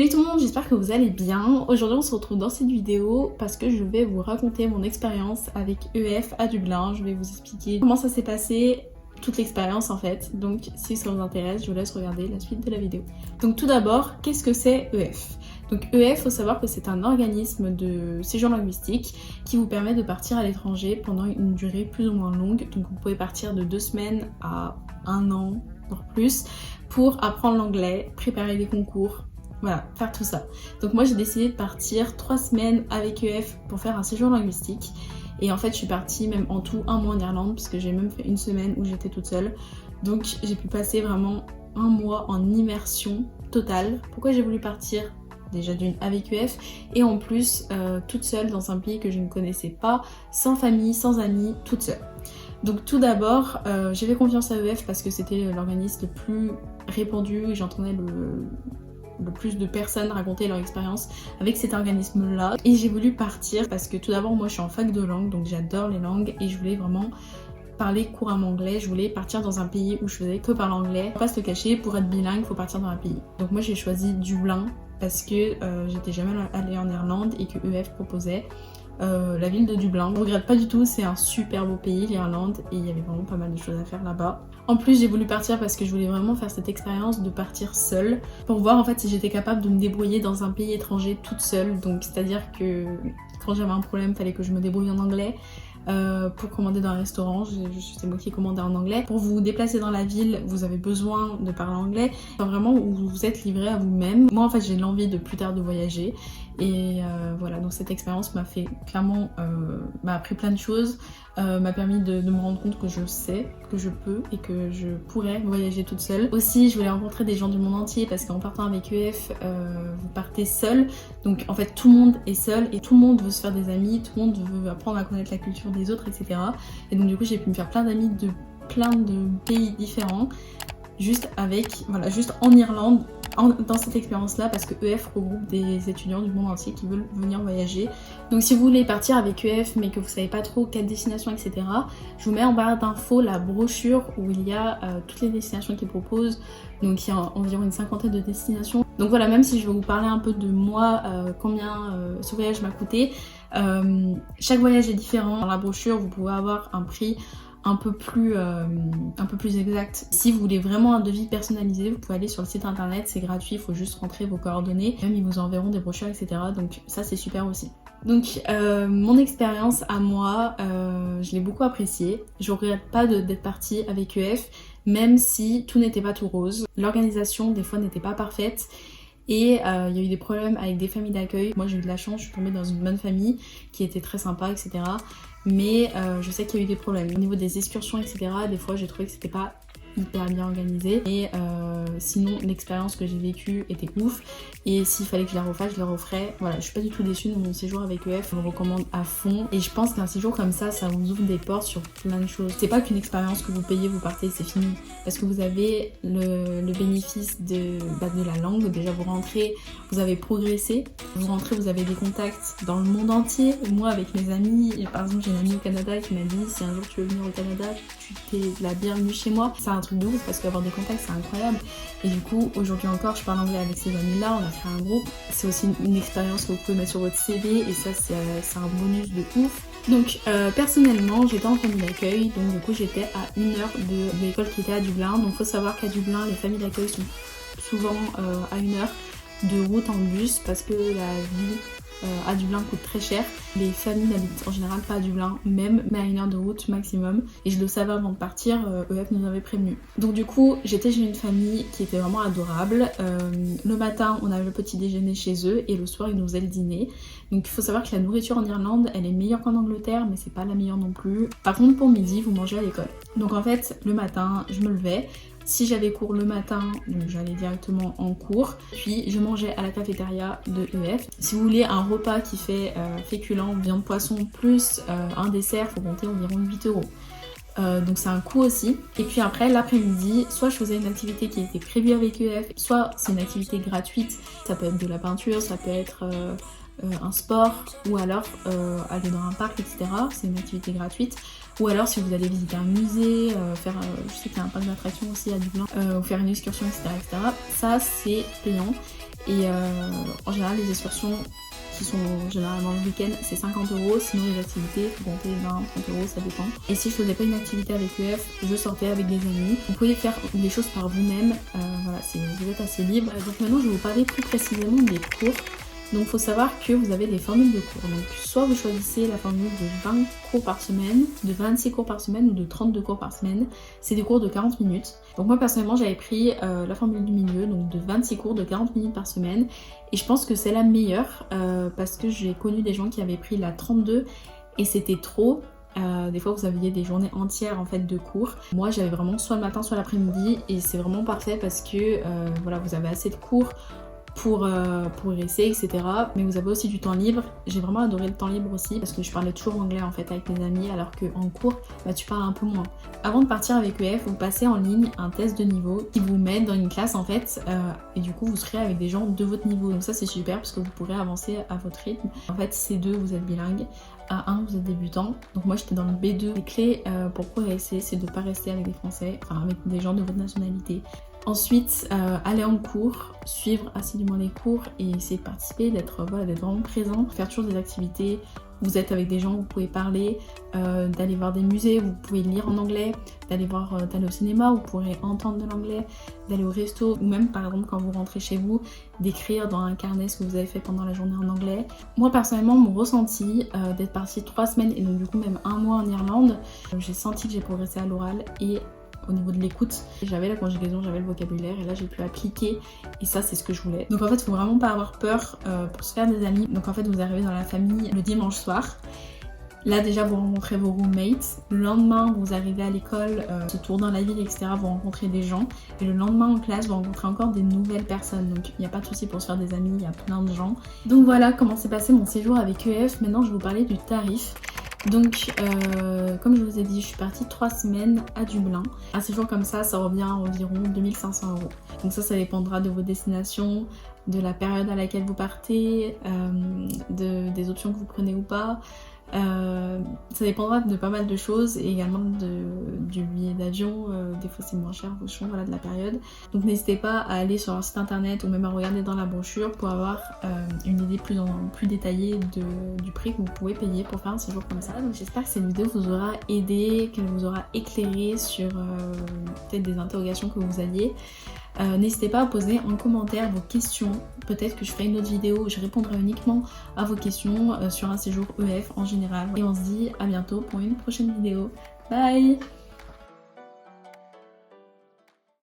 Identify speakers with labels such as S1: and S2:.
S1: Salut tout le monde, j'espère que vous allez bien. Aujourd'hui on se retrouve dans cette vidéo parce que je vais vous raconter mon expérience avec EF à Dublin. Je vais vous expliquer comment ça s'est passé, toute l'expérience en fait. Donc si ça vous intéresse, je vous laisse regarder la suite de la vidéo. Donc tout d'abord, qu'est-ce que c'est EF? Donc EF, faut savoir que c'est un organisme de séjour linguistique qui vous permet de partir à l'étranger pendant une durée plus ou moins longue. Donc vous pouvez partir de 2 semaines à 1 an, voire plus, pour apprendre l'anglais, préparer les concours. Voilà, faire tout ça. Donc moi j'ai décidé de partir 3 semaines avec EF pour faire un séjour linguistique. Et en fait je suis partie même en tout 1 mois en Irlande parce que j'ai même fait 1 semaine où j'étais toute seule. Donc j'ai pu passer vraiment 1 mois en immersion totale. Pourquoi j'ai voulu partir? Déjà d'une avec EF et en plus toute seule dans un pays que je ne connaissais pas, sans famille, sans amis, toute seule. Donc tout d'abord, j'ai fait confiance à EF parce que c'était l'organisme le plus répandu et j'entendais le plus de personnes raconter leur expérience avec cet organisme-là. Et j'ai voulu partir parce que tout d'abord, moi je suis en fac de langue, donc j'adore les langues et je voulais vraiment parler couramment anglais. Je voulais partir dans un pays où je faisais que parler anglais. Faut pas se le cacher, pour être bilingue, faut partir dans un pays. Donc moi j'ai choisi Dublin parce que j'étais jamais allée en Irlande et que EF proposait la ville de Dublin. Je regrette pas du tout, c'est un super beau pays l'Irlande et il y avait vraiment pas mal de choses à faire là-bas. En plus j'ai voulu partir parce que je voulais vraiment faire cette expérience de partir seule pour voir en fait si j'étais capable de me débrouiller dans un pays étranger toute seule. Donc c'est à dire que quand j'avais un problème fallait que je me débrouille en anglais. Pour commander dans un restaurant, c'est moi qui commandais en anglais. Pour vous déplacer dans la ville, vous avez besoin de parler anglais. Enfin, vraiment où vous êtes livré à vous-même. Moi en fait j'ai l'envie de plus tard de voyager et voilà, donc cette expérience m'a fait clairement, m'a appris plein de choses, m'a permis de me rendre compte que je sais, que je peux et que je pourrais voyager toute seule. Aussi je voulais rencontrer des gens du monde entier parce qu'en partant avec EF, vous partez seul, donc en fait tout le monde est seul et tout le monde veut se faire des amis, tout le monde veut apprendre à connaître la culture des autres, etc. Et donc du coup j'ai pu me faire plein d'amis de plein de pays différents, juste en Irlande, dans cette expérience là, parce que EF regroupe des étudiants du monde entier qui veulent venir voyager. Donc si vous voulez partir avec EF mais que vous savez pas trop quelle destination, etc., je vous mets en barre d'infos la brochure où il y a toutes les destinations qu'ils proposent. Donc il y a environ une 50aine de destinations. Donc voilà, même si je vais vous parler un peu de moi, combien ce voyage m'a coûté, chaque voyage est différent. Dans la brochure vous pouvez avoir un prix un peu plus exact. Si vous voulez vraiment un devis personnalisé, vous pouvez aller sur le site internet, c'est gratuit, il faut juste rentrer vos coordonnées. Même ils vous enverront des brochures, etc. Donc ça c'est super aussi. Donc mon expérience à moi, je l'ai beaucoup appréciée. Je regrette pas d'être partie avec EF, même si tout n'était pas tout rose. L'organisation des fois n'était pas parfaite. Et il y a eu des problèmes avec des familles d'accueil. Moi j'ai eu de la chance, je suis tombée dans une bonne famille qui était très sympa, etc. Mais je sais qu'il y a eu des problèmes. Au niveau des excursions, etc., des fois j'ai trouvé que c'était pas hyper bien organisé. Et sinon l'expérience que j'ai vécue était ouf. Et s'il fallait que je la refasse, je la referais. Voilà, je suis pas du tout déçue de mon séjour avec EF, je le recommande à fond. Et je pense qu'un séjour comme ça vous ouvre des portes sur plein de choses. C'est pas qu'une expérience que vous payez, vous partez, c'est fini. Parce que vous avez le bénéfice de la langue. Déjà vous rentrez, vous avez progressé. Vous rentrez, vous avez des contacts dans le monde entier. Moi avec mes amis, par exemple j'ai une amie au Canada qui m'a dit si un jour tu veux venir au Canada, tu t'es la bienvenue chez moi. C'est un truc de ouf parce qu'avoir des contacts c'est incroyable. Et du coup aujourd'hui encore je parle anglais avec ces amis là, on a fait un groupe. C'est aussi une expérience que vous pouvez mettre sur votre CV et ça c'est un bonus de ouf. Donc personnellement j'étais en famille d'accueil, donc du coup j'étais à 1 heure de l'école qui était à Dublin. Donc faut savoir qu'à Dublin les familles d'accueil sont souvent à 1 heure de route en bus parce que la vie à Dublin coûte très cher. Les familles n'habitent en général pas à Dublin même, mais à 1 heure de route maximum. Et je le savais avant de partir, EF nous avait prévenu. Donc du coup j'étais chez une famille qui était vraiment adorable. Le matin on avait le petit déjeuner chez eux et le soir ils nous faisaient le dîner. Donc il faut savoir que la nourriture en Irlande elle est meilleure qu'en Angleterre mais c'est pas la meilleure non plus. Par contre pour midi vous mangez à l'école. Donc en fait le matin je me levais. Si j'avais cours le matin, donc j'allais directement en cours, puis je mangeais à la cafétéria de EF. Si vous voulez un repas qui fait féculent, viande, poisson, plus un dessert, faut compter environ 8 €. Donc c'est un coût aussi. Et puis après l'après-midi, soit je faisais une activité qui était prévue avec EF, soit c'est une activité gratuite. Ça peut être de la peinture, ça peut être un sport, ou alors aller dans un parc, etc. C'est une activité gratuite. Ou alors si vous allez visiter un musée, je sais qu'il y a un parc d'attractions aussi à Dublin, ou faire une excursion, etc., etc. Ça c'est payant. Et en général les excursions qui sont généralement le week-end c'est 50 €, sinon les activités faut compter 20, 30 €, ça dépend. Et si je faisais pas une activité avec EF, je sortais avec des amis. Vous pouvez faire des choses par vous-même, voilà, vous êtes assez libre. Donc maintenant je vais vous parler plus précisément des cours. Donc il faut savoir que vous avez des formules de cours. Donc soit vous choisissez la formule de 20 cours par semaine, de 26 cours par semaine ou de 32 cours par semaine. C'est des cours de 40 minutes. Donc moi personnellement j'avais pris la formule du milieu, donc de 26 cours de 40 minutes par semaine. Et je pense que c'est la meilleure parce que j'ai connu des gens qui avaient pris la 32 et c'était trop. Des fois vous aviez des journées entières en fait de cours. Moi j'avais vraiment soit le matin soit l'après-midi et c'est vraiment parfait parce que voilà, vous avez assez de cours pour progresser, etc. Mais vous avez aussi du temps libre. J'ai vraiment adoré le temps libre aussi parce que je parlais toujours anglais en fait avec mes amis, alors qu'en cours, tu parles un peu moins. Avant de partir avec EF, vous passez en ligne un test de niveau qui vous met dans une classe en fait et du coup vous serez avec des gens de votre niveau. Donc ça c'est super parce que vous pourrez avancer à votre rythme. En fait C2 vous êtes bilingue, A1 vous êtes débutant. Donc moi j'étais dans le B2. Les clés pour progresser c'est de ne pas rester avec des Français, enfin avec des gens de votre nationalité. Ensuite, aller en cours, suivre assidûment les cours et essayer de participer, d'être vraiment présent, faire toujours des activités. Vous êtes avec des gens, vous pouvez parler, d'aller voir des musées, vous pouvez lire en anglais, d'aller au cinéma, vous pourrez entendre de l'anglais, d'aller au resto, ou même par exemple quand vous rentrez chez vous, d'écrire dans un carnet ce que vous avez fait pendant la journée en anglais. Moi personnellement, mon ressenti d'être partie 3 semaines et donc du coup même 1 mois en Irlande, j'ai senti que j'ai progressé à l'oral et au niveau de l'écoute, j'avais la conjugaison, j'avais le vocabulaire et là j'ai pu appliquer et ça c'est ce que je voulais. Donc en fait il faut vraiment pas avoir peur pour se faire des amis. Donc en fait vous arrivez dans la famille le dimanche soir. Là déjà vous rencontrez vos roommates, le lendemain vous arrivez à l'école, ce tour dans la ville etc, vous rencontrez des gens et le lendemain en classe vous rencontrez encore des nouvelles personnes, donc il n'y a pas de souci pour se faire des amis, il y a plein de gens. Donc voilà comment s'est passé mon séjour avec EF. Maintenant je vais vous parler du tarif. Donc comme je vous ai dit, je suis partie 3 semaines à Dublin. Un séjour comme ça revient à environ 2500 €. Donc ça dépendra de vos destinations, de la période à laquelle vous partez, des options que vous prenez ou pas. Ça dépendra de pas mal de choses et également du billet d'avion, des fois c'est moins cher, voilà, de la période. Donc n'hésitez pas à aller sur leur site internet ou même à regarder dans la brochure pour avoir une idée plus détaillée du prix que vous pouvez payer pour faire un séjour comme ça. Donc j'espère que cette vidéo vous aura aidé, qu'elle vous aura éclairé sur peut-être des interrogations que vous aviez. N'hésitez pas à poser en commentaire vos questions, peut-être que je ferai une autre vidéo où je répondrai uniquement à vos questions sur un séjour EF en général. Et on se dit à bientôt pour une prochaine vidéo. Bye!